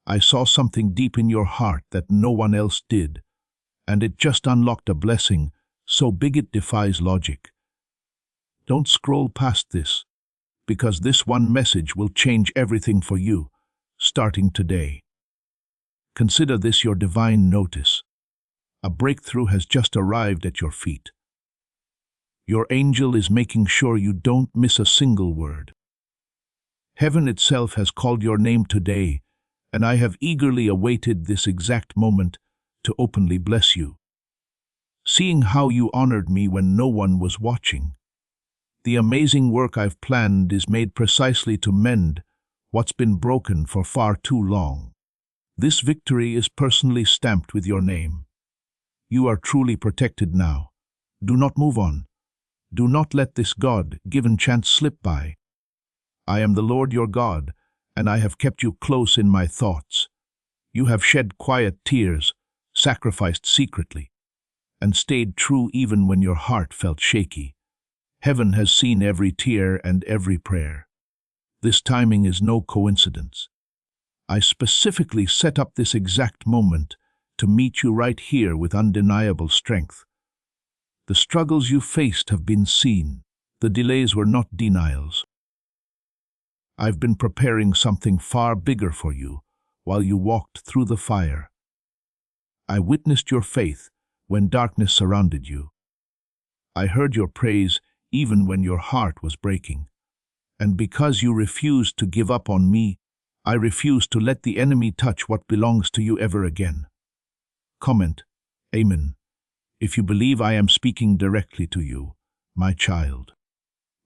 I saw something deep in your heart that no one else did, and it just unlocked a blessing so big it defies logic. Don't scroll past this, because this one message will change everything for you, starting today. Consider this your divine notice. A breakthrough has just arrived at your feet. Your angel is making sure you don't miss a single word. Heaven itself has called your name today, and I have eagerly awaited this exact moment to openly bless you. Seeing how you honored me when no one was watching, the amazing work I've planned is made precisely to mend what's been broken for far too long. This victory is personally stamped with your name. You are truly protected now. Do not move on. Do not let this God-given chance slip by. I am the Lord your God, and I have kept you close in my thoughts. You have shed quiet tears, sacrificed secretly, and stayed true even when your heart felt shaky. Heaven has seen every tear and every prayer. This timing is no coincidence. I specifically set up this exact moment to meet you right here with undeniable strength. The struggles you faced have been seen. The delays were not denials. I've been preparing something far bigger for you while you walked through the fire. I witnessed your faith when darkness surrounded you. I heard your praise even when your heart was breaking. And because you refused to give up on me, I refuse to let the enemy touch what belongs to you ever again. Comment, Amen, if you believe I am speaking directly to you, my child.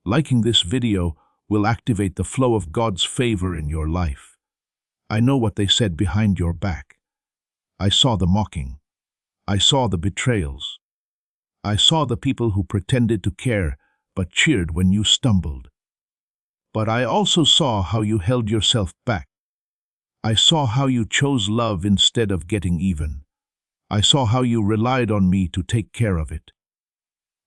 Liking this video will activate the flow of God's favor in your life. I know what they said behind your back. I saw the mocking. I saw the betrayals. I saw the people who pretended to care but cheered when you stumbled. But I also saw how you held yourself back. I saw how you chose love instead of getting even. I saw how you relied on me to take care of it.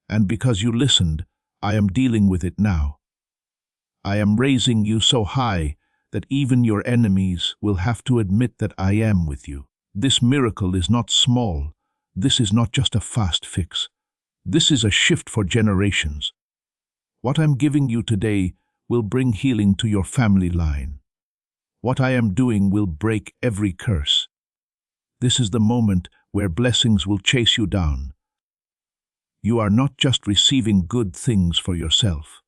And because you listened, I am dealing with it now. I am raising you so high that even your enemies will have to admit that I am with you. This miracle is not small. This is not just a fast fix. This is a shift for generations. What I'm giving you today will bring healing to your family line. What I am doing will break every curse. This is the moment where blessings will chase you down. You are not just receiving good things for yourself.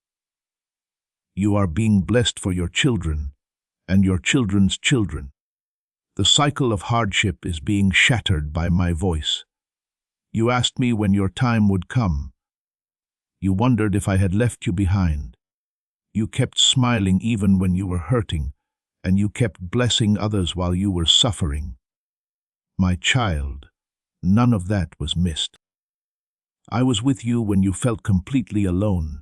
You are being blessed for your children and your children's children. The cycle of hardship is being shattered by my voice. You asked me when your time would come. You wondered if I had left you behind. You kept smiling even when you were hurting, and you kept blessing others while you were suffering. My child, none of that was missed. I was with you when you felt completely alone.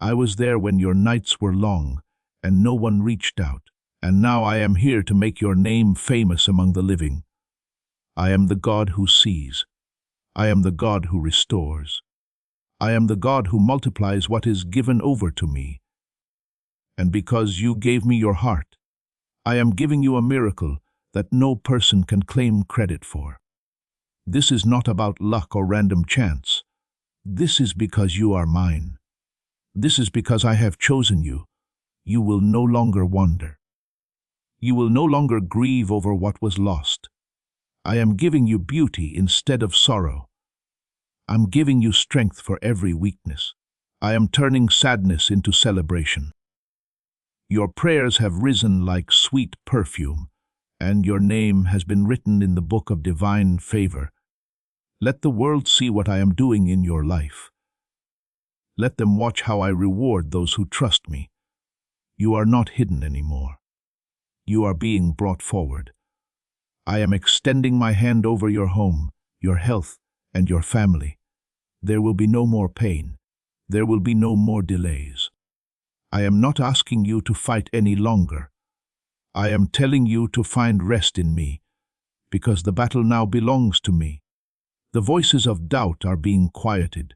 I was there when your nights were long and no one reached out. And now I am here to make your name famous among the living. I am the God who sees. I am the God who restores. I am the God who multiplies what is given over to me. And because you gave me your heart, I am giving you a miracle that no person can claim credit for. This is not about luck or random chance. This is because you are mine. This is because I have chosen you. You will no longer wander. You will no longer grieve over what was lost. I am giving you beauty instead of sorrow. I'm giving you strength for every weakness. I am turning sadness into celebration. Your prayers have risen like sweet perfume, and your name has been written in the book of divine favor. Let the world see what I am doing in your life. Let them watch how I reward those who trust me. You are not hidden anymore. You are being brought forward. I am extending my hand over your home, your health, and your family. There will be no more pain. There will be no more delays. I am not asking you to fight any longer. I am telling you to find rest in me, because the battle now belongs to me. The voices of doubt are being quieted.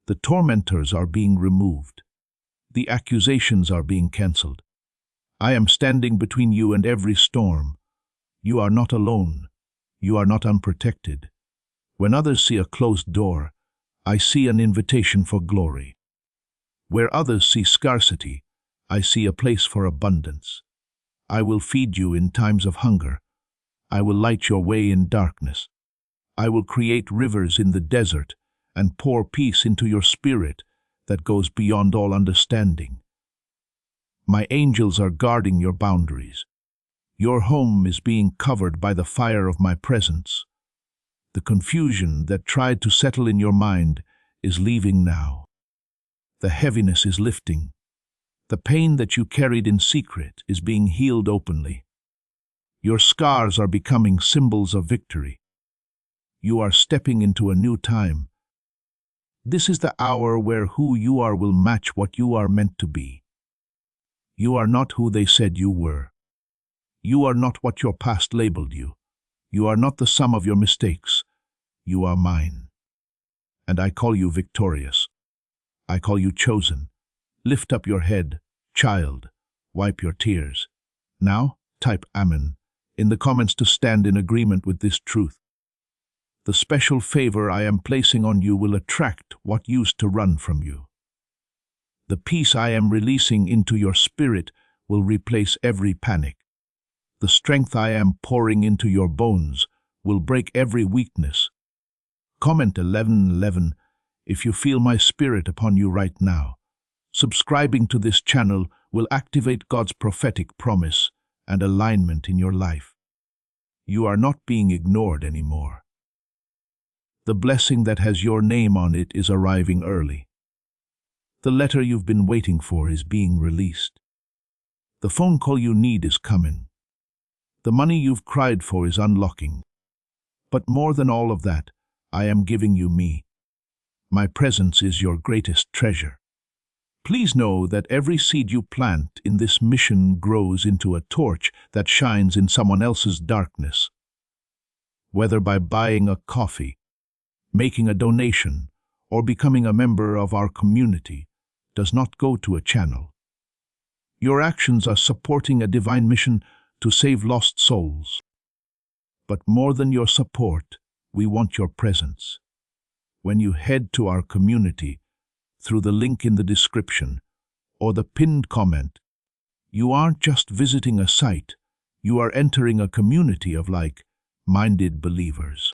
The tormentors are being removed. The accusations are being cancelled. I am standing between you and every storm, You are not alone. You are not unprotected. When others see a closed door, I see an invitation for glory. Where others see scarcity, I see a place for abundance. I will feed you in times of hunger. I will light your way in darkness. I will create rivers in the desert and pour peace into your spirit that goes beyond all understanding. My angels are guarding your boundaries. Your home is being covered by the fire of my presence. The confusion that tried to settle in your mind is leaving now. The heaviness is lifting. The pain that you carried in secret is being healed openly. Your scars are becoming symbols of victory. You are stepping into a new time. This is the hour where who you are will match what you are meant to be. You are not who they said you were. You are not what your past labeled you. You are not the sum of your mistakes. You are mine. And I call you victorious. I call you chosen. Lift up your head, child. Wipe your tears. Now, type Amen in the comments to stand in agreement with this truth. The special favor I am placing on you will attract what used to run from you. The peace I am releasing into your spirit will replace every panic. The strength I am pouring into your bones will break every weakness. Comment 1111 if you feel my spirit upon you right now. Subscribing to this channel will activate God's prophetic promise and alignment in your life. You are not being ignored anymore. The blessing that has your name on it is arriving early. The letter you've been waiting for is being released. The phone call you need is coming. The money you've cried for is unlocking. But more than all of that, I am giving you me. My presence is your greatest treasure. Please know that every seed you plant in this mission grows into a torch that shines in someone else's darkness. Whether by buying a coffee, making a donation, or becoming a member of our community, does not go to a channel. Your actions are supporting a divine mission to save lost souls. But more than your support, we want your presence. When you head to our community, through the link in the description or the pinned comment, you aren't just visiting a site, you are entering a community of like-minded believers.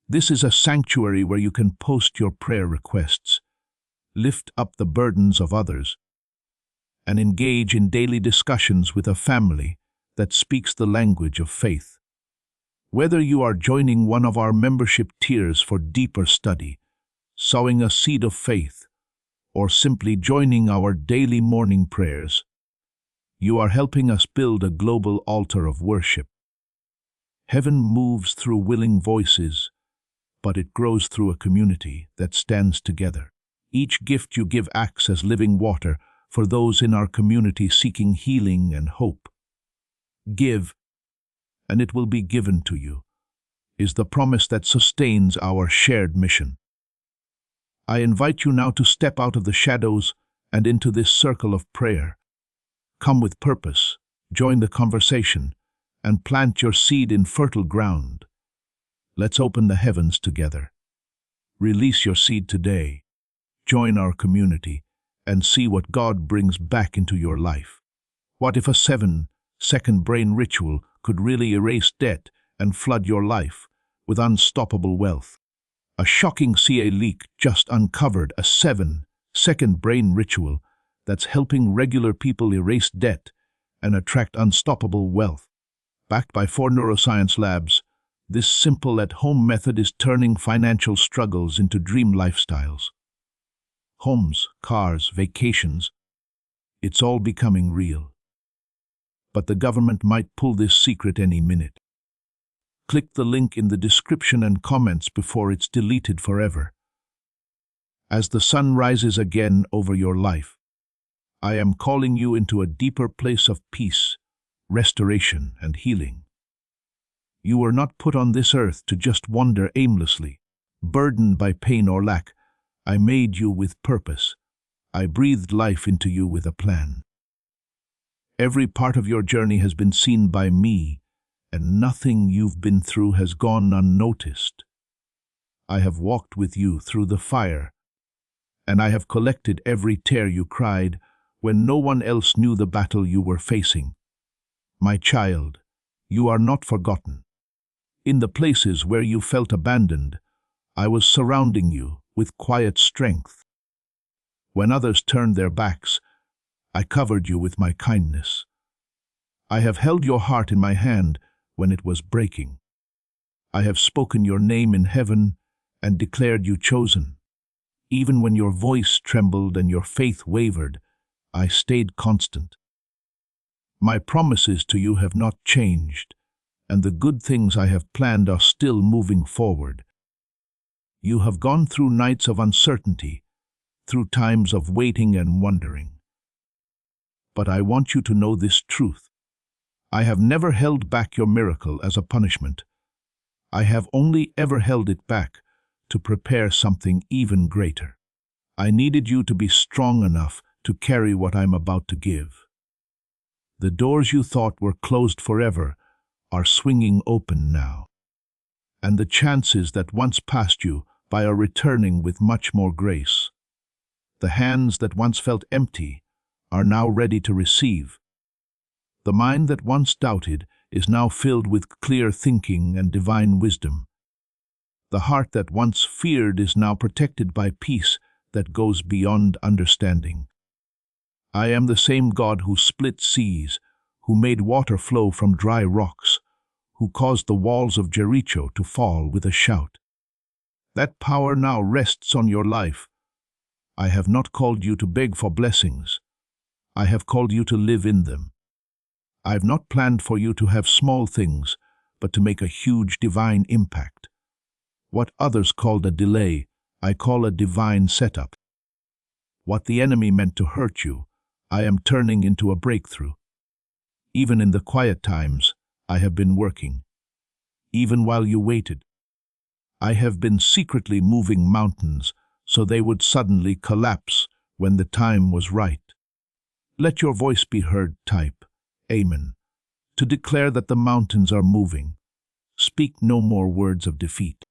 This is a sanctuary where you can post your prayer requests, lift up the burdens of others, and engage in daily discussions with a family that speaks the language of faith. Whether you are joining one of our membership tiers for deeper study, sowing a seed of faith, or simply joining our daily morning prayers, you are helping us build a global altar of worship. Heaven moves through willing voices, but it grows through a community that stands together. Each gift you give acts as living water for those in our community seeking healing and hope. Give, and it will be given to you, is the promise that sustains our shared mission. I invite you now to step out of the shadows and into this circle of prayer. Come with purpose, join the conversation, and plant your seed in fertile ground. Let's open the heavens together. Release your seed today. Join our community and see what God brings back into your life. What if a 7-second brain ritual could really erase debt and flood your life with unstoppable wealth? A shocking CA leak just uncovered a 7-second brain ritual that's helping regular people erase debt and attract unstoppable wealth. Backed by 4 neuroscience labs, this simple at-home method is turning financial struggles into dream lifestyles. Homes, cars, vacations, it's all becoming real. But the government might pull this secret any minute. Click the link in the description and comments before it's deleted forever. As the sun rises again over your life, I am calling you into a deeper place of peace, restoration, and healing. You were not put on this earth to just wander aimlessly, burdened by pain or lack. I made you with purpose. I breathed life into you with a plan. Every part of your journey has been seen by me, and nothing you've been through has gone unnoticed. I have walked with you through the fire, and I have collected every tear you cried when no one else knew the battle you were facing. My child, you are not forgotten. In the places where you felt abandoned, I was surrounding you with quiet strength. When others turned their backs, I covered you with my kindness. I have held your heart in my hand when it was breaking. I have spoken your name in heaven and declared you chosen. Even when your voice trembled and your faith wavered, I stayed constant. My promises to you have not changed, and the good things I have planned are still moving forward. You have gone through nights of uncertainty, through times of waiting and wondering. But I want you to know this truth. I have never held back your miracle as a punishment. I have only ever held it back to prepare something even greater. I needed you to be strong enough to carry what I'm about to give. The doors you thought were closed forever are swinging open now, and the chances that once passed you by are returning with much more grace. The hands that once felt empty are now ready to receive. The mind that once doubted is now filled with clear thinking and divine wisdom. The heart that once feared is now protected by peace that goes beyond understanding. I am the same God who split seas, who made water flow from dry rocks, who caused the walls of Jericho to fall with a shout. That power now rests on your life. I have not called you to beg for blessings. I have called you to live in them. I have not planned for you to have small things, but to make a huge divine impact. What others called a delay, I call a divine setup. What the enemy meant to hurt you, I am turning into a breakthrough. Even in the quiet times, I have been working. Even while you waited, I have been secretly moving mountains so they would suddenly collapse when the time was right. Let your voice be heard, type, Amen, to declare that the mountains are moving. Speak no more words of defeat.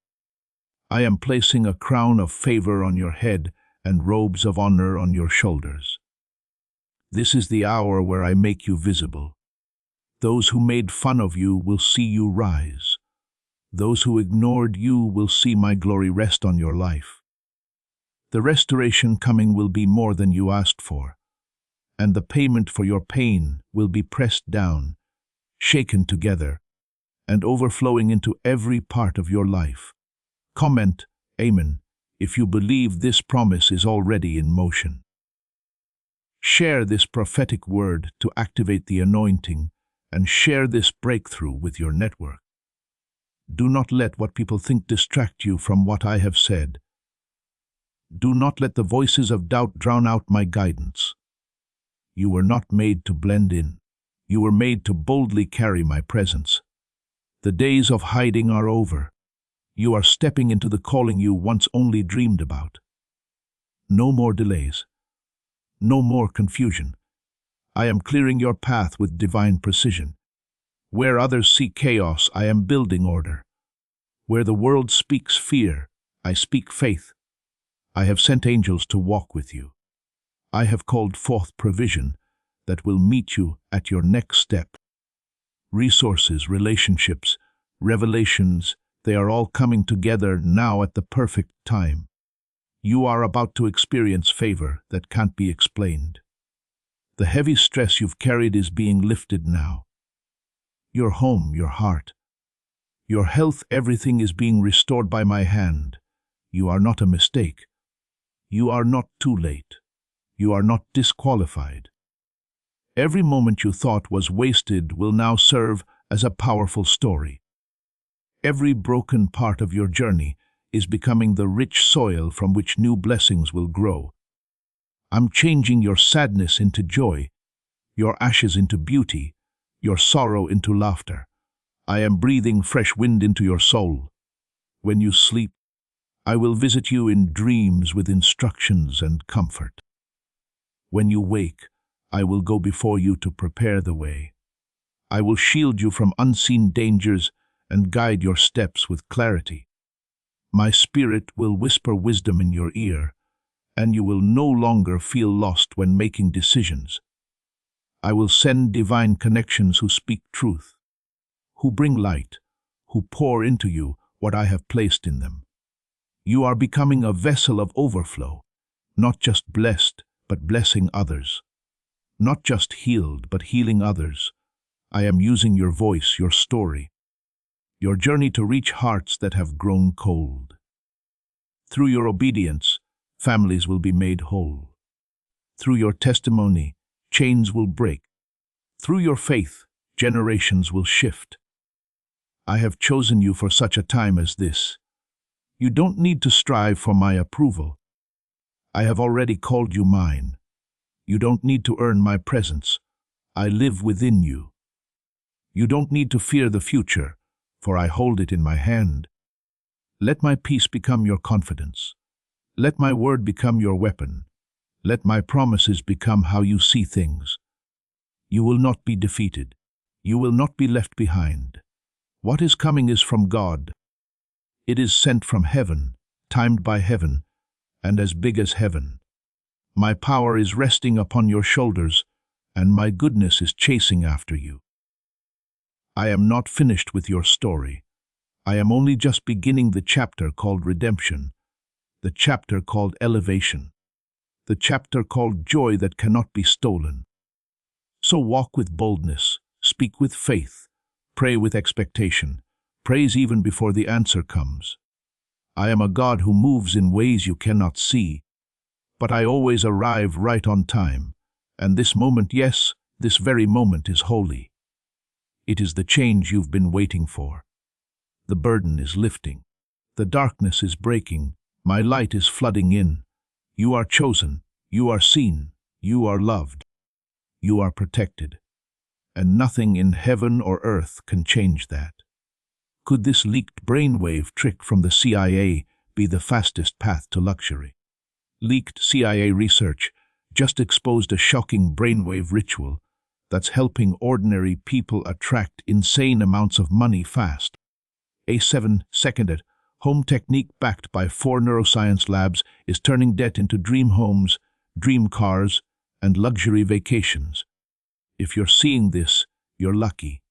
I am placing a crown of favor on your head and robes of honor on your shoulders. This is the hour where I make you visible. Those who made fun of you will see you rise. Those who ignored you will see my glory rest on your life. The restoration coming will be more than you asked for, and the payment for your pain will be pressed down, shaken together, and overflowing into every part of your life. Comment, Amen, if you believe this promise is already in motion. Share this prophetic word to activate the anointing, and share this breakthrough with your network. Do not let what people think distract you from what I have said. Do not let the voices of doubt drown out my guidance. You were not made to blend in. You were made to boldly carry my presence. The days of hiding are over. You are stepping into the calling you once only dreamed about. No more delays. No more confusion. I am clearing your path with divine precision. Where others see chaos, I am building order. Where the world speaks fear, I speak faith. I have sent angels to walk with you. I have called forth provision that will meet you at your next step. Resources, relationships, revelations, they are all coming together now at the perfect time. You are about to experience favor that can't be explained. The heavy stress you've carried is being lifted now. Your home, your heart, your health, everything is being restored by my hand. You are not a mistake. You are not too late. You are not disqualified. Every moment you thought was wasted will now serve as a powerful story. Every broken part of your journey is becoming the rich soil from which new blessings will grow. I'm changing your sadness into joy, your ashes into beauty, your sorrow into laughter. I am breathing fresh wind into your soul. When you sleep, I will visit you in dreams with instructions and comfort. When you wake, I will go before you to prepare the way. I will shield you from unseen dangers and guide your steps with clarity. My spirit will whisper wisdom in your ear, and you will no longer feel lost when making decisions. I will send divine connections who speak truth, who bring light, who pour into you what I have placed in them. You are becoming a vessel of overflow, not just blessed, but blessing others. Not just healed, but healing others. I am using your voice, your story, your journey to reach hearts that have grown cold. Through your obedience, families will be made whole. Through your testimony, chains will break. Through your faith, generations will shift. I have chosen you for such a time as this. You don't need to strive for my approval. I have already called you mine. You don't need to earn my presence. I live within you. You don't need to fear the future, for I hold it in my hand. Let my peace become your confidence. Let my word become your weapon. Let my promises become how you see things. You will not be defeated. You will not be left behind. What is coming is from God. It is sent from heaven, timed by heaven, and as big as heaven. My power is resting upon your shoulders, and my goodness is chasing after you. I am not finished with your story. I am only just beginning the chapter called redemption, the chapter called elevation, the chapter called joy that cannot be stolen. So walk with boldness, speak with faith, pray with expectation, praise even before the answer comes. I am a God who moves in ways you cannot see, but I always arrive right on time, and this moment, yes, this very moment is holy. It is the change you've been waiting for. The burden is lifting. The darkness is breaking. My light is flooding in. You are chosen. You are seen. You are loved. You are protected. And nothing in heaven or earth can change that. Could this leaked brainwave trick from the CIA be the fastest path to luxury? Leaked CIA research just exposed a shocking brainwave ritual that's helping ordinary people attract insane amounts of money fast. A 7-second at-home technique backed by 4 neuroscience labs is turning debt into dream homes, dream cars, and luxury vacations. If you're seeing this, you're lucky.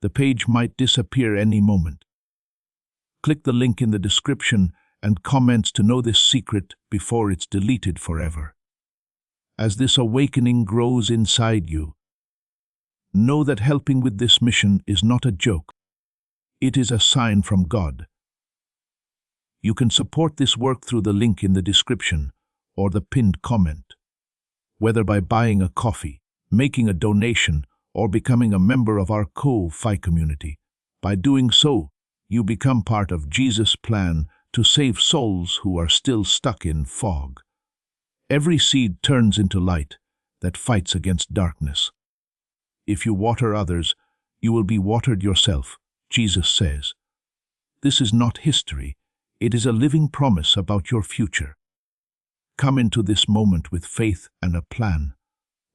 The page might disappear any moment. Click the link in the description and comments to know this secret before it's deleted forever. As this awakening grows inside you, know that helping with this mission is not a joke. It is a sign from God. You can support this work through the link in the description or the pinned comment. Whether by buying a coffee, making a donation, or becoming a member of our Ko-Fi community. By doing so, you become part of Jesus' plan to save souls who are still stuck in fog. Every seed turns into light that fights against darkness. If you water others, you will be watered yourself, Jesus says. This is not history. It is a living promise about your future. Come into this moment with faith and a plan.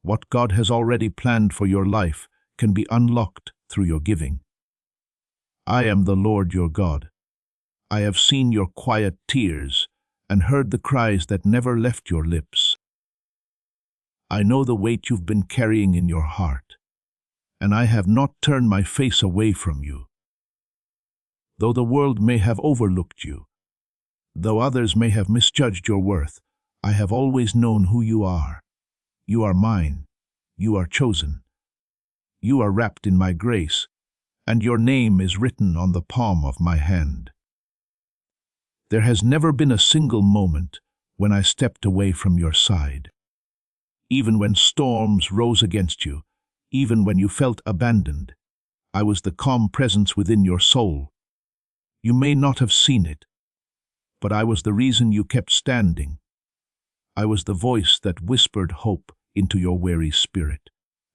What God has already planned for your life can be unlocked through your giving. I am the Lord your God. I have seen your quiet tears and heard the cries that never left your lips. I know the weight you've been carrying in your heart, and I have not turned my face away from you. Though the world may have overlooked you, though others may have misjudged your worth, I have always known who you are. You are mine. You are chosen. You are wrapped in my grace, and your name is written on the palm of my hand. There has never been a single moment when I stepped away from your side. Even when storms rose against you, even when you felt abandoned, I was the calm presence within your soul. You may not have seen it, but I was the reason you kept standing. I was the voice that whispered hope into your weary spirit.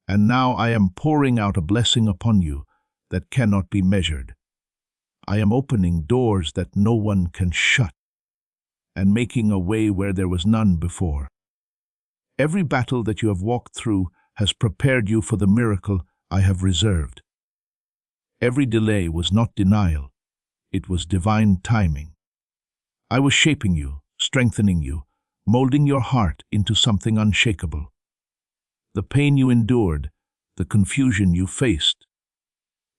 And now I am pouring out a blessing upon you that cannot be measured. I am opening doors that no one can shut, and making a way where there was none before. Every battle that you have walked through has prepared you for the miracle I have reserved. Every delay was not denial, it was divine timing. I was shaping you, strengthening you, molding your heart into something unshakable. The pain you endured, the confusion you faced,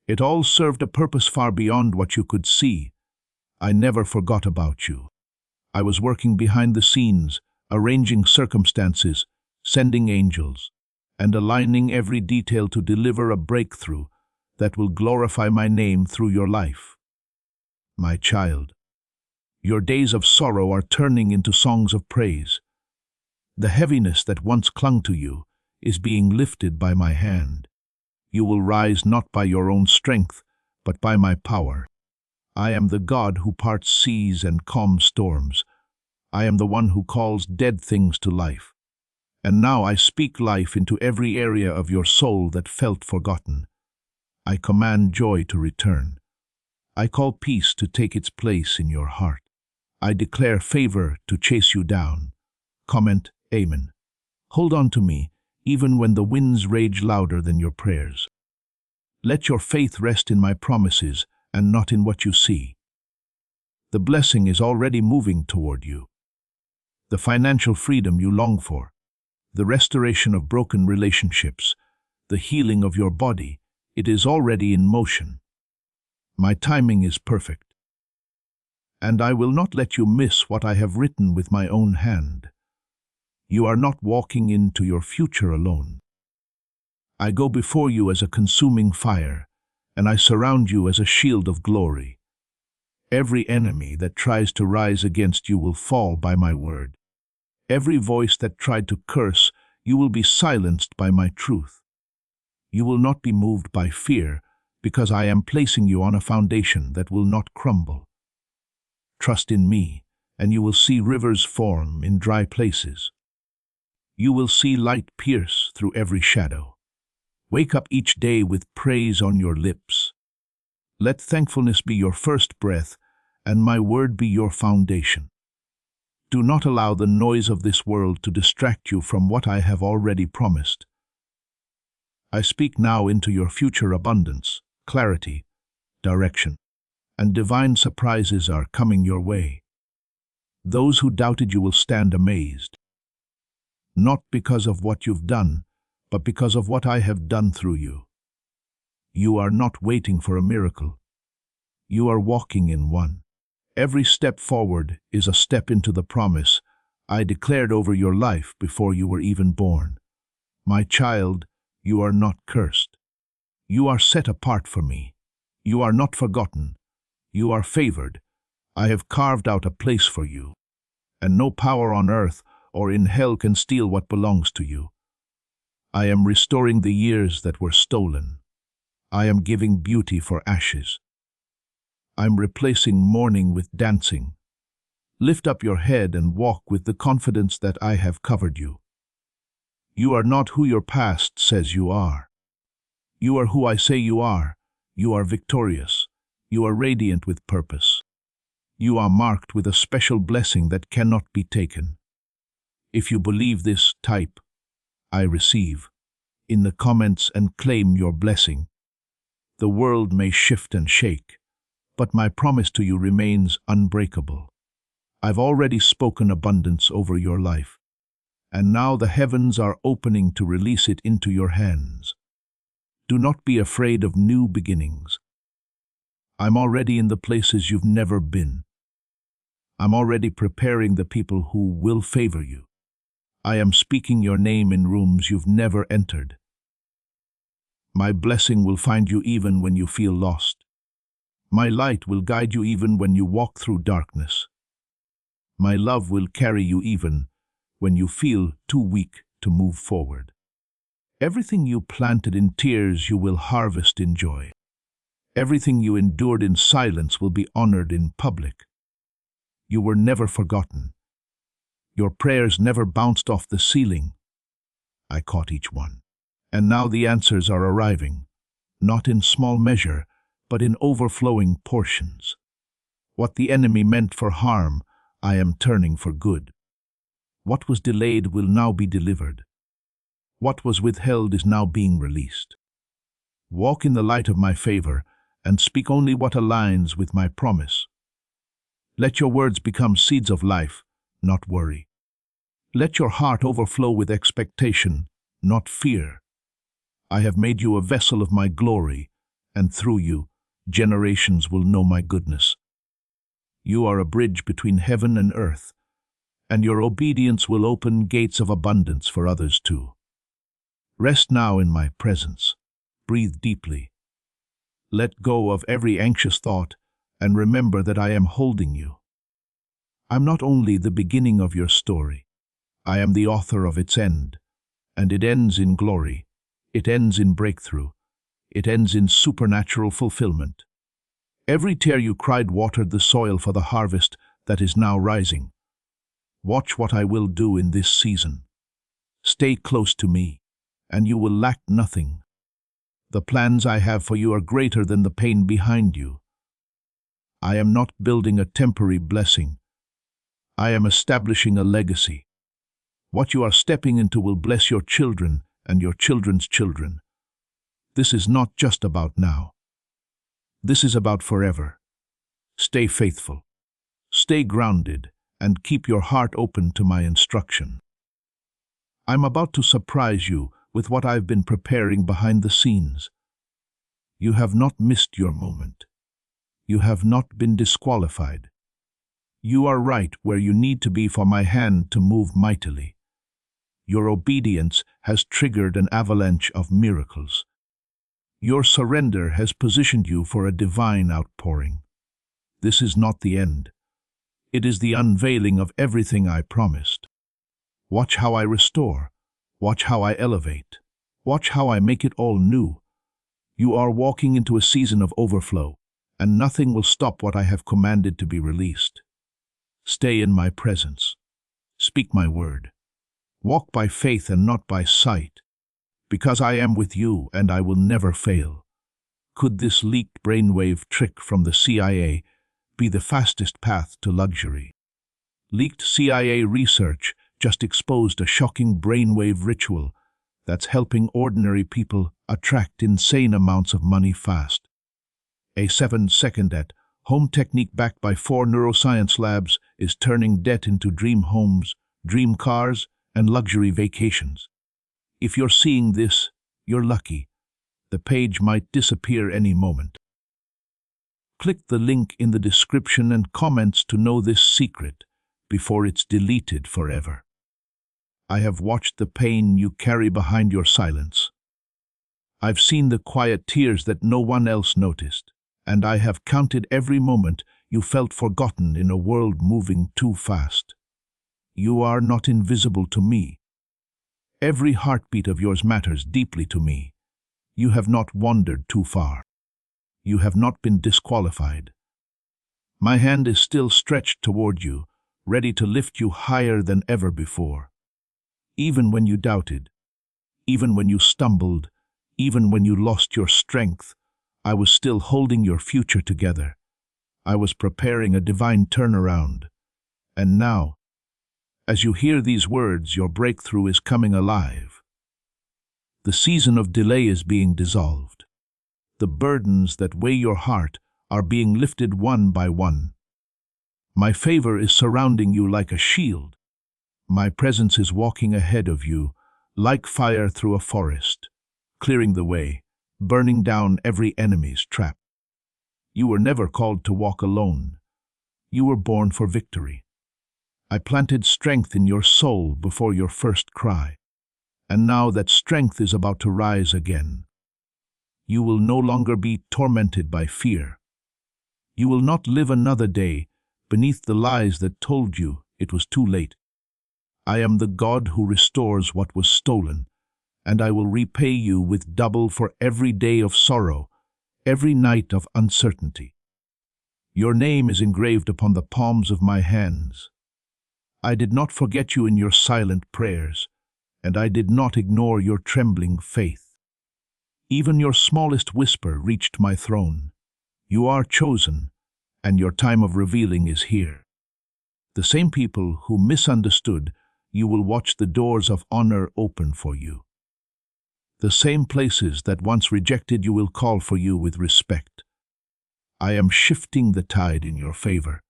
it all served a purpose far beyond what you could see. I never forgot about you. I was working behind the scenes, arranging circumstances, sending angels, and aligning every detail to deliver a breakthrough that will glorify my name through your life. My child, your days of sorrow are turning into songs of praise. The heaviness that once clung to you is being lifted by my hand. You will rise not by your own strength, but by my power. I am the God who parts seas and calms storms. I am the one who calls dead things to life. And now I speak life into every area of your soul that felt forgotten. I command joy to return. I call peace to take its place in your heart. I declare favor to chase you down. Comment, Amen. Hold on to me, even when the winds rage louder than your prayers. Let your faith rest in my promises and not in what you see. The blessing is already moving toward you. The financial freedom you long for, the restoration of broken relationships, the healing of your body, it is already in motion. My timing is perfect. And I will not let you miss what I have written with my own hand. You are not walking into your future alone. I go before you as a consuming fire, and I surround you as a shield of glory. Every enemy that tries to rise against you will fall by my word. Every voice that tried to curse, you will be silenced by my truth. You will not be moved by fear, because I am placing you on a foundation that will not crumble. Trust in me, and you will see rivers form in dry places. You will see light pierce through every shadow. Wake up each day with praise on your lips. Let thankfulness be your first breath, and my word be your foundation. Do not allow the noise of this world to distract you from what I have already promised. I speak now into your future abundance, clarity, direction, and divine surprises are coming your way. Those who doubted you will stand amazed. Not because of what you've done, but because of what I have done through you. You are not waiting for a miracle. You are walking in one. Every step forward is a step into the promise I declared over your life before you were even born. My child, you are not cursed. You are set apart for me. You are not forgotten. You are favored. I have carved out a place for you, and no power on earth or in hell can steal what belongs to you. I am restoring the years that were stolen. I am giving beauty for ashes. I'm replacing mourning with dancing. Lift up your head and walk with the confidence that I have covered you. You are not who your past says you are. You are who I say you are. You are victorious. You are radiant with purpose. You are marked with a special blessing that cannot be taken. If you believe this, type, I receive, in the comments and claim your blessing. The world may shift and shake, but my promise to you remains unbreakable. I've already spoken abundance over your life, and now the heavens are opening to release it into your hands. Do not be afraid of new beginnings. I'm already in the places you've never been. I'm already preparing the people who will favor you. I am speaking your name in rooms you've never entered. My blessing will find you even when you feel lost. My light will guide you even when you walk through darkness. My love will carry you even when you feel too weak to move forward. Everything you planted in tears you will harvest in joy. Everything you endured in silence will be honored in public. You were never forgotten. Your prayers never bounced off the ceiling. I caught each one. And now the answers are arriving, not in small measure, but in overflowing portions. What the enemy meant for harm, I am turning for good. What was delayed will now be delivered. What was withheld is now being released. Walk in the light of my favor and speak only what aligns with my promise. Let your words become seeds of life, not worry. Let your heart overflow with expectation, not fear. I have made you a vessel of my glory, and through you, generations will know my goodness. You are a bridge between heaven and earth, and your obedience will open gates of abundance for others too. Rest now in my presence. Breathe deeply. Let go of every anxious thought, and remember that I am holding you. I'm not only the beginning of your story, I am the author of its end, and it ends in glory. It ends in breakthrough. It ends in supernatural fulfillment. Every tear you cried watered the soil for the harvest that is now rising. Watch what I will do in this season. Stay close to me, and you will lack nothing. The plans I have for you are greater than the pain behind you. I am not building a temporary blessing. I am establishing a legacy. What you are stepping into will bless your children and your children's children. This is not just about now. This is about forever. Stay faithful. Stay grounded and keep your heart open to my instruction. I'm about to surprise you with what I've been preparing behind the scenes. You have not missed your moment. You have not been disqualified. You are right where you need to be for my hand to move mightily. Your obedience has triggered an avalanche of miracles. Your surrender has positioned you for a divine outpouring. This is not the end. It is the unveiling of everything I promised. Watch how I restore. Watch how I elevate. Watch how I make it all new. You are walking into a season of overflow, and nothing will stop what I have commanded to be released. Stay in my presence. Speak my word. Walk by faith and not by sight, because I am with you and I will never fail. Could this leaked brainwave trick from the CIA be the fastest path to luxury? Leaked CIA research just exposed a shocking brainwave ritual that's helping ordinary people attract insane amounts of money fast. A 7-second at-home technique backed by 4 neuroscience labs is turning debt into dream homes, dream cars, and luxury vacations. If you're seeing this, you're lucky. The page might disappear any moment. Click the link in the description and comments to know this secret before it's deleted forever. I have watched the pain you carry behind your silence. I've seen the quiet tears that no one else noticed, and I have counted every moment you felt forgotten in a world moving too fast. You are not invisible to me. Every heartbeat of yours matters deeply to me. You have not wandered too far. You have not been disqualified. My hand is still stretched toward you, ready to lift you higher than ever before. Even when you doubted, even when you stumbled, even when you lost your strength, I was still holding your future together. I was preparing a divine turnaround. And now, as you hear these words, your breakthrough is coming alive. The season of delay is being dissolved. The burdens that weigh your heart are being lifted one by one. My favor is surrounding you like a shield. My presence is walking ahead of you, like fire through a forest, clearing the way, burning down every enemy's trap. You were never called to walk alone. You were born for victory. I planted strength in your soul before your first cry, and now that strength is about to rise again. You will no longer be tormented by fear. You will not live another day beneath the lies that told you it was too late. I am the God who restores what was stolen, and I will repay you with double for every day of sorrow, every night of uncertainty. Your name is engraved upon the palms of my hands. I did not forget you in your silent prayers, and I did not ignore your trembling faith. Even your smallest whisper reached my throne. You are chosen, and your time of revealing is here. The same people who misunderstood, you will watch the doors of honor open for you. The same places that once rejected you will call for you with respect. I am shifting the tide in your favor.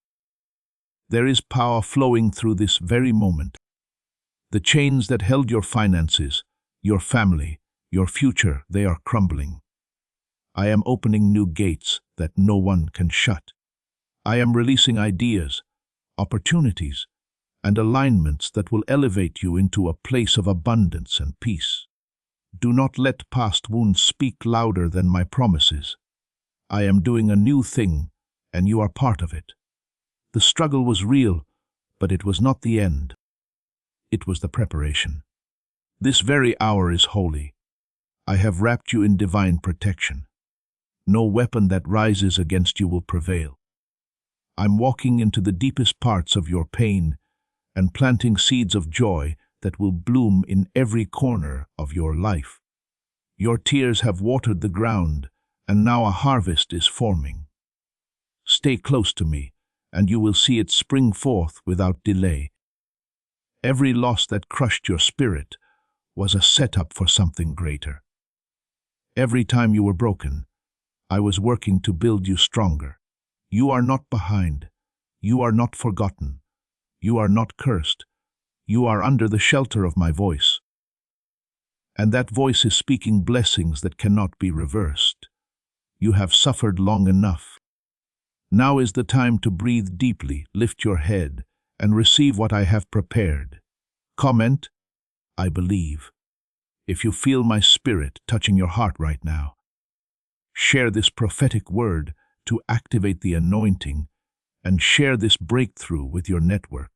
There is power flowing through this very moment. The chains that held your finances, your family, your future, they are crumbling. I am opening new gates that no one can shut. I am releasing ideas, opportunities, and alignments that will elevate you into a place of abundance and peace. Do not let past wounds speak louder than my promises. I am doing a new thing, and you are part of it. The struggle was real, but it was not the end. It was the preparation. This very hour is holy. I have wrapped you in divine protection. No weapon that rises against you will prevail. I'm walking into the deepest parts of your pain and planting seeds of joy that will bloom in every corner of your life. Your tears have watered the ground, and now a harvest is forming. Stay close to me, and you will see it spring forth without delay. Every loss that crushed your spirit was a setup for something greater. Every time you were broken, I was working to build you stronger. You are not behind. You are not forgotten. You are not cursed. You are under the shelter of my voice. And that voice is speaking blessings that cannot be reversed. You have suffered long enough. Now is the time to breathe deeply, lift your head, and receive what I have prepared. Comment, I believe. If you feel my spirit touching your heart right now, share this prophetic word to activate the anointing, and share this breakthrough with your network.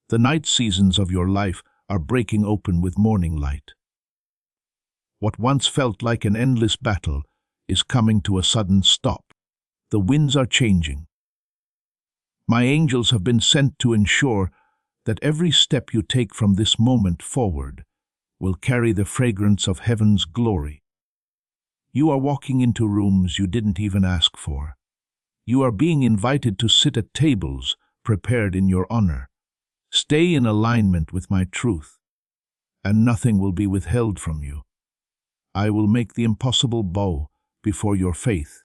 The night seasons of your life are breaking open with morning light. What once felt like an endless battle is coming to a sudden stop. The winds are changing. My angels have been sent to ensure that every step you take from this moment forward will carry the fragrance of heaven's glory. You are walking into rooms you didn't even ask for. You are being invited to sit at tables prepared in your honor. Stay in alignment with my truth, and nothing will be withheld from you. I will make the impossible bow before your faith.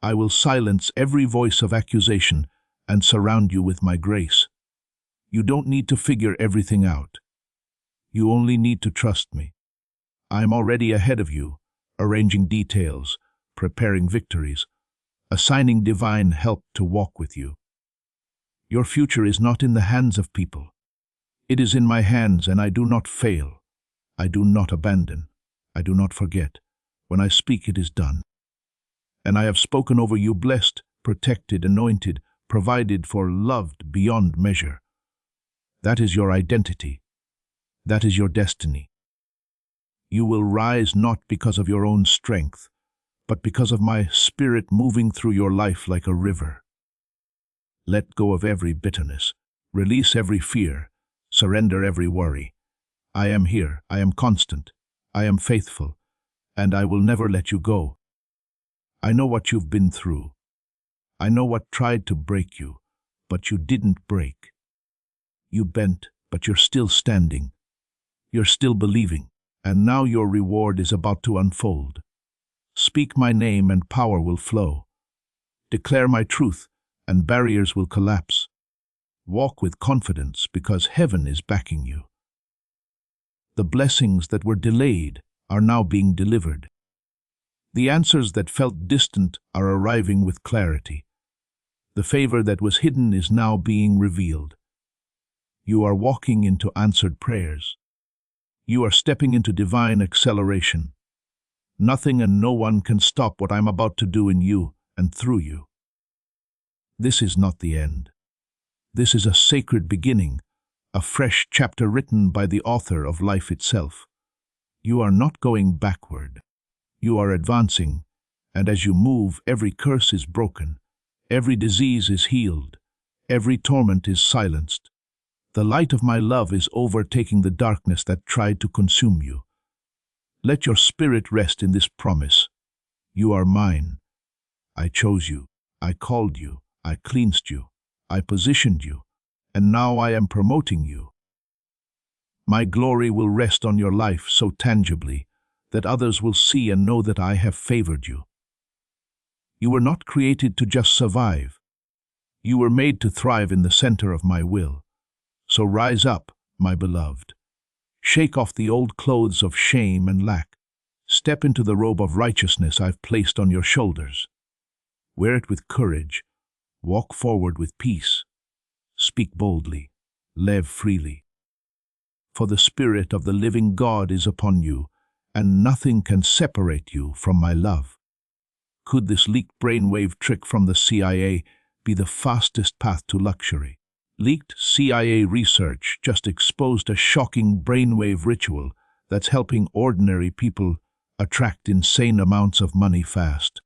I will silence every voice of accusation and surround you with my grace. You don't need to figure everything out. You only need to trust me. I am already ahead of you, arranging details, preparing victories, assigning divine help to walk with you. Your future is not in the hands of people. It is in my hands, and I do not fail. I do not abandon. I do not forget. When I speak, it is done. And I have spoken over you blessed, protected, anointed, provided for, loved beyond measure. That is your identity. That is your destiny. You will rise not because of your own strength, but because of my spirit moving through your life like a river. Let go of every bitterness, release every fear, surrender every worry. I am here, I am constant, I am faithful, and I will never let you go. I know what you've been through. I know what tried to break you, but you didn't break. You bent, but you're still standing. You're still believing, and now your reward is about to unfold. Speak my name and power will flow. Declare my truth and barriers will collapse. Walk with confidence because heaven is backing you. The blessings that were delayed are now being delivered. The answers that felt distant are arriving with clarity. The favor that was hidden is now being revealed. You are walking into answered prayers. You are stepping into divine acceleration. Nothing and no one can stop what I'm about to do in you and through you. This is not the end. This is a sacred beginning, a fresh chapter written by the author of life itself. You are not going backward. You are advancing, and as you move, every curse is broken, every disease is healed, every torment is silenced. The light of my love is overtaking the darkness that tried to consume you. Let your spirit rest in this promise. You are mine. I chose you. I called you. I cleansed you. I positioned you. And now I am promoting you. My glory will rest on your life so tangibly that others will see and know that I have favored you. You were not created to just survive. You were made to thrive in the center of my will. So rise up, my beloved. Shake off the old clothes of shame and lack. Step into the robe of righteousness I've placed on your shoulders. Wear it with courage. Walk forward with peace. Speak boldly. Live freely. For the Spirit of the living God is upon you, and nothing can separate you from my love. Could this leaked brainwave trick from the CIA be the fastest path to luxury? Leaked CIA research just exposed a shocking brainwave ritual that's helping ordinary people attract insane amounts of money fast.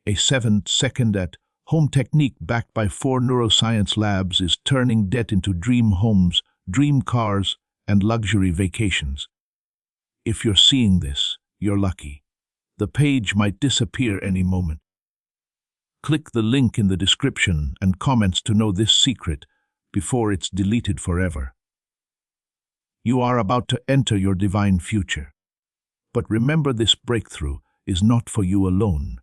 A 7-second at-home technique backed by 4 neuroscience labs is turning debt into dream homes, dream cars, and luxury vacations. If you're seeing this, you're lucky. The page might disappear any moment. Click the link in the description and comments to know this secret before it's deleted forever. You are about to enter your divine future. But remember, this breakthrough is not for you alone.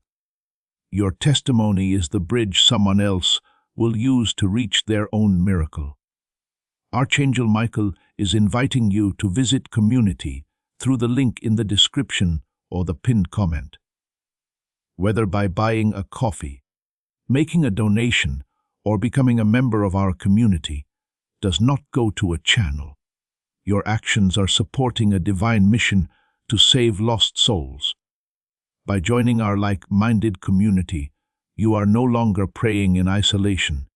Your testimony is the bridge someone else will use to reach their own miracle. Archangel Michael is inviting you to visit community through the link in the description or the pinned comment. Whether by buying a coffee, making a donation, or becoming a member of our community, does not go to a channel. Your actions are supporting a divine mission to save lost souls. By joining our like-minded community, you are no longer praying in isolation.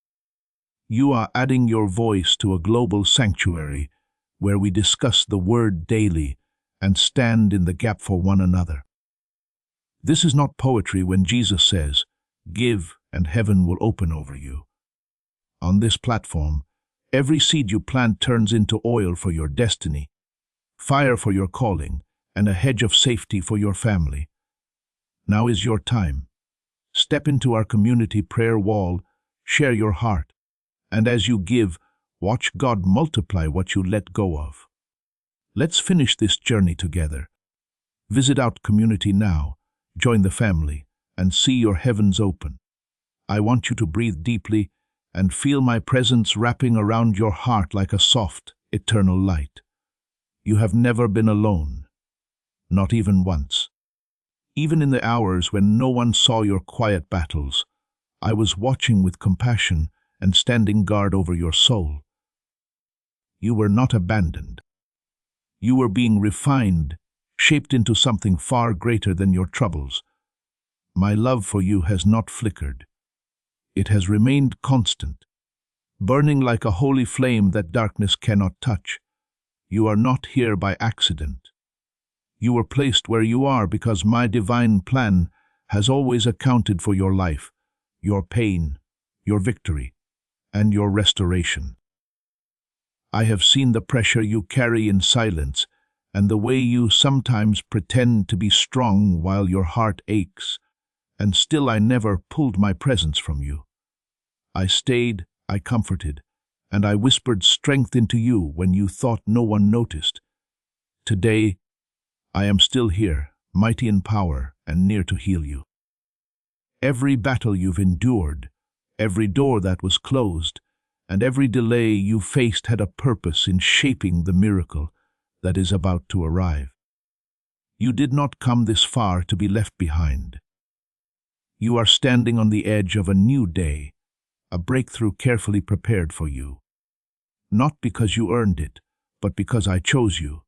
You are adding your voice to a global sanctuary where we discuss the Word daily and stand in the gap for one another. This is not poetry when Jesus says, "Give, and heaven will open over you." On this platform, every seed you plant turns into oil for your destiny, fire for your calling, and a hedge of safety for your family. Now is your time. Step into our community prayer wall, share your heart, and as you give, watch God multiply what you let go of. Let's finish this journey together. Visit our community now, join the family, and see your heavens open. I want you to breathe deeply and feel my presence wrapping around your heart like a soft, eternal light. You have never been alone, not even once. Even in the hours when no one saw your quiet battles, I was watching with compassion and standing guard over your soul. You were not abandoned. You were being refined, shaped into something far greater than your troubles. My love for you has not flickered. It has remained constant, burning like a holy flame that darkness cannot touch. You are not here by accident. You were placed where you are because my divine plan has always accounted for your life, your pain, your victory, and your restoration. I have seen the pressure you carry in silence and the way you sometimes pretend to be strong while your heart aches, and still I never pulled my presence from you. I stayed, I comforted, and I whispered strength into you when you thought no one noticed. Today, I am still here, mighty in power and near to heal you. Every battle you've endured, every door that was closed, and every delay you faced had a purpose in shaping the miracle that is about to arrive. You did not come this far to be left behind. You are standing on the edge of a new day, a breakthrough carefully prepared for you. Not because you earned it, but because I chose you.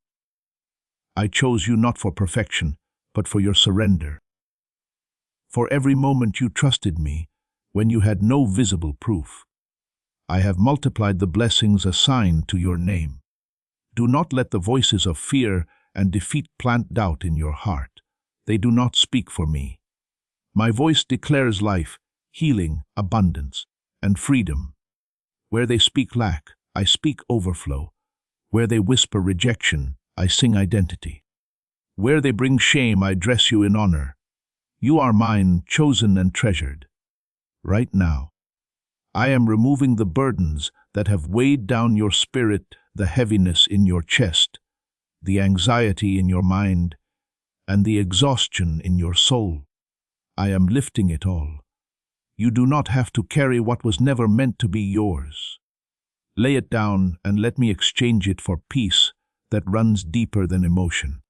I chose you not for perfection, but for your surrender. For every moment you trusted me, when you had no visible proof, I have multiplied the blessings assigned to your name. Do not let the voices of fear and defeat plant doubt in your heart. They do not speak for me. My voice declares life, healing, abundance, and freedom. Where they speak lack, I speak overflow. Where they whisper rejection, I sing identity. Where they bring shame, I dress you in honor. You are mine, chosen and treasured. Right now, I am removing the burdens that have weighed down your spirit, the heaviness in your chest, the anxiety in your mind, and the exhaustion in your soul. I am lifting it all. You do not have to carry what was never meant to be yours. Lay it down and let me exchange it for peace that runs deeper than emotion.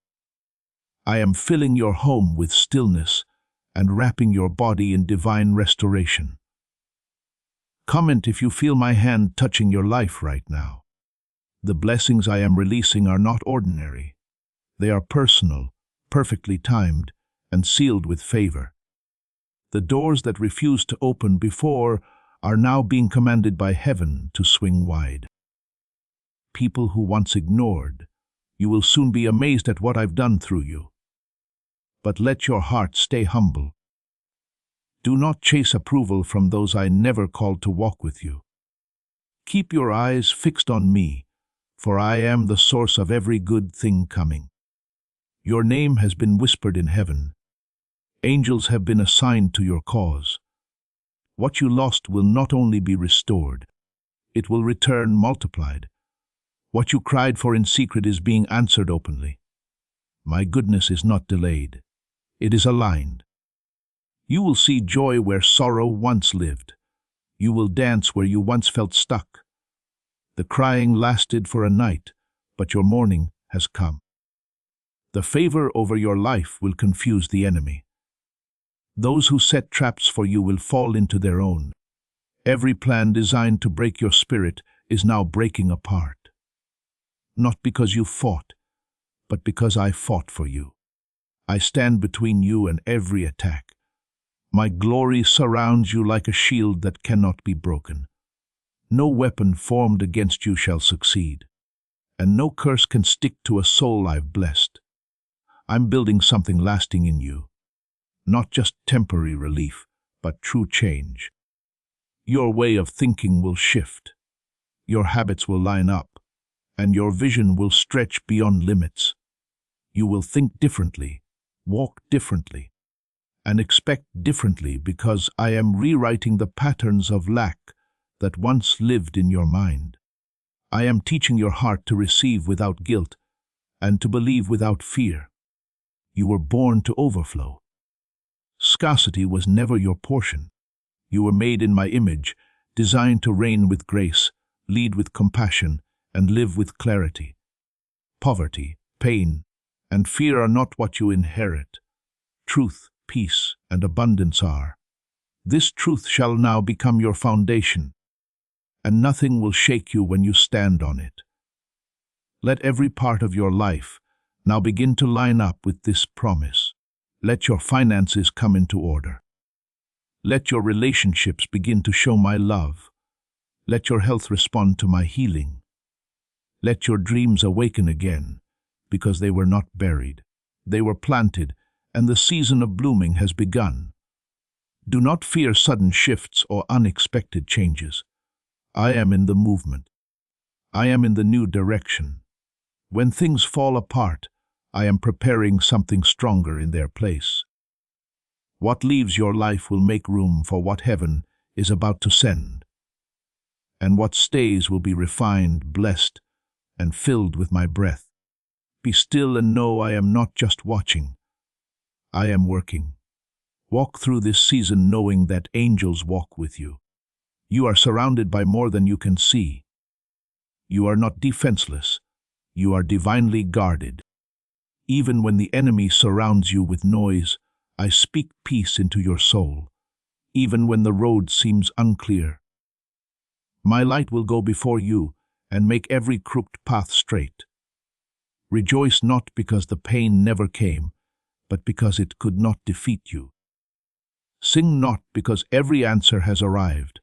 I am filling your home with stillness and wrapping your body in divine restoration. Comment if you feel my hand touching your life right now. The blessings I am releasing are not ordinary. They are personal, perfectly timed, and sealed with favor. The doors that refused to open before are now being commanded by heaven to swing wide. People who once ignored, you will soon be amazed at what I've done through you. But let your heart stay humble. Do not chase approval from those I never called to walk with you. Keep your eyes fixed on me, for I am the source of every good thing coming. Your name has been whispered in heaven. Angels have been assigned to your cause. What you lost will not only be restored, it will return multiplied. What you cried for in secret is being answered openly. My goodness is not delayed. It is aligned. You will see joy where sorrow once lived. You will dance where you once felt stuck. The crying lasted for a night, but your morning has come. The favor over your life will confuse the enemy. Those who set traps for you will fall into their own. Every plan designed to break your spirit is now breaking apart. Not because you fought, but because I fought for you. I stand between you and every attack. My glory surrounds you like a shield that cannot be broken. No weapon formed against you shall succeed, and no curse can stick to a soul I've blessed. I'm building something lasting in you, not just temporary relief, but true change. Your way of thinking will shift, your habits will line up, and your vision will stretch beyond limits. You will think differently, walk differently, and expect differently because I am rewriting the patterns of lack that once lived in your mind. I am teaching your heart to receive without guilt and to believe without fear. You were born to overflow. Scarcity was never your portion. You were made in my image, designed to reign with grace, lead with compassion, and live with clarity. Poverty, pain, and fear are not what you inherit. Truth, peace, and abundance are. This truth shall now become your foundation, and nothing will shake you when you stand on it. Let every part of your life now begin to line up with this promise. Let your finances come into order. Let your relationships begin to show my love. Let your health respond to my healing. Let your dreams awaken again, because they were not buried. They were planted, and the season of blooming has begun. Do not fear sudden shifts or unexpected changes. I am in the movement. I am in the new direction. When things fall apart, I am preparing something stronger in their place. What leaves your life will make room for what heaven is about to send. And what stays will be refined, blessed, and filled with my breath. Be still and know I am not just watching. I am working. Walk through this season knowing that angels walk with you. You are surrounded by more than you can see. You are not defenseless. You are divinely guarded. Even when the enemy surrounds you with noise, I speak peace into your soul. Even when the road seems unclear, my light will go before you and make every crooked path straight. Rejoice not because the pain never came, but because it could not defeat you. Sing not because every answer has arrived,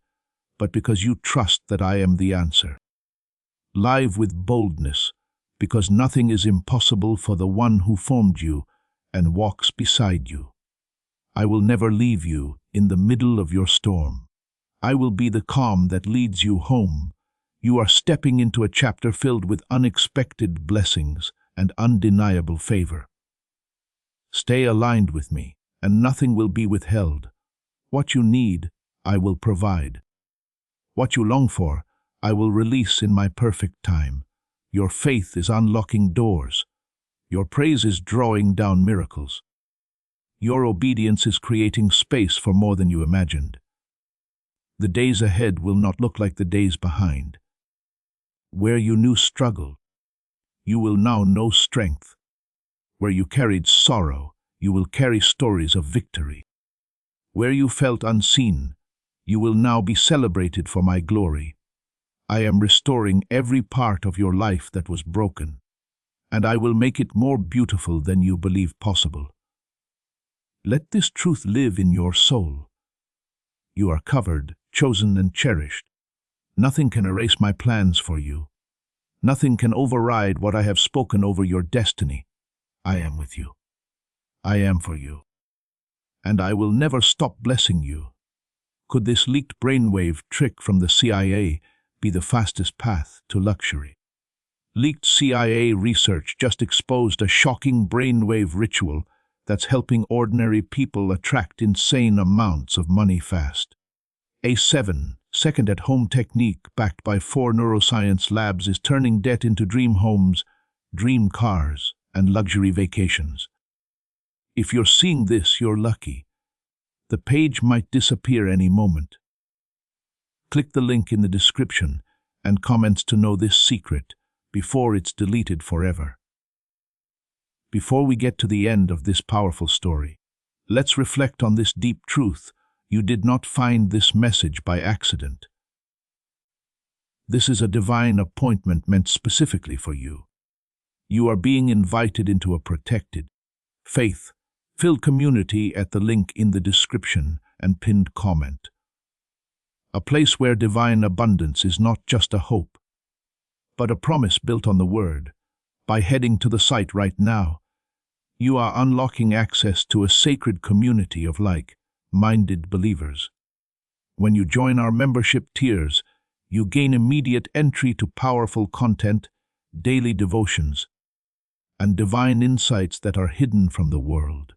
but because you trust that I am the answer. Live with boldness, because nothing is impossible for the one who formed you and walks beside you. I will never leave you in the middle of your storm. I will be the calm that leads you home. You are stepping into a chapter filled with unexpected blessings and undeniable favor. Stay aligned with me, and nothing will be withheld. What you need, I will provide. What you long for, I will release in my perfect time. Your faith is unlocking doors. Your praise is drawing down miracles. Your obedience is creating space for more than you imagined. The days ahead will not look like the days behind. Where you knew struggle, you will now know strength. Where you carried sorrow, you will carry stories of victory. Where you felt unseen, you will now be celebrated for my glory. I am restoring every part of your life that was broken, and I will make it more beautiful than you believe possible. Let this truth live in your soul. You are covered, chosen, and cherished. Nothing can erase my plans for you. Nothing can override what I have spoken over your destiny. I am with you. I am for you. And I will never stop blessing you. Could this leaked brainwave trick from the CIA be the fastest path to luxury? Leaked CIA research just exposed a shocking brainwave ritual that's helping ordinary people attract insane amounts of money fast. A7, second-at-home technique backed by 4 neuroscience labs is turning debt into dream homes, dream cars, and luxury vacations. If you're seeing this, you're lucky. The page might disappear any moment. Click the link in the description and comments to know this secret before it's deleted forever. Before we get to the end of this powerful story, let's reflect on this deep truth. You did not find this message by accident. This is a divine appointment meant specifically for you. You are being invited into a protected, faith-filled community at the link in the description and pinned comment. A place where divine abundance is not just a hope, but a promise built on the Word. By heading to the site right now, you are unlocking access to a sacred community of like-minded believers. When you join our membership tiers, you gain immediate entry to powerful content, daily devotions, and divine insights that are hidden from the world.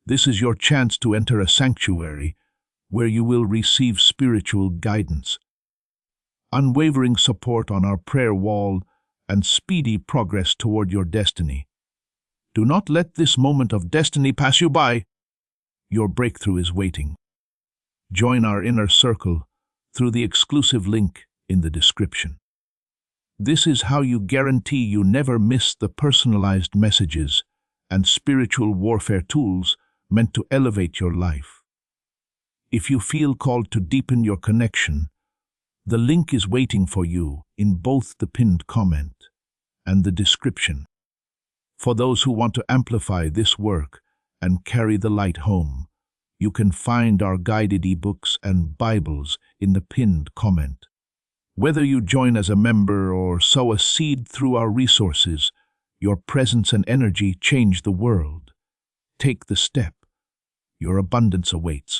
This is your chance to enter a sanctuary where you will receive spiritual guidance, unwavering support on our prayer wall, and speedy progress toward your destiny. Do not let this moment of destiny pass you by. Your breakthrough is waiting. Join our inner circle through the exclusive link in the description. This is how you guarantee you never miss the personalized messages and spiritual warfare tools meant to elevate your life. If you feel called to deepen your connection, the link is waiting for you in both the pinned comment and the description. For those who want to amplify this work and carry the light home, you can find our guided ebooks and Bibles in the pinned comment. Whether you join as a member or sow a seed through our resources, your presence and energy change the world. Take the step. Your abundance awaits.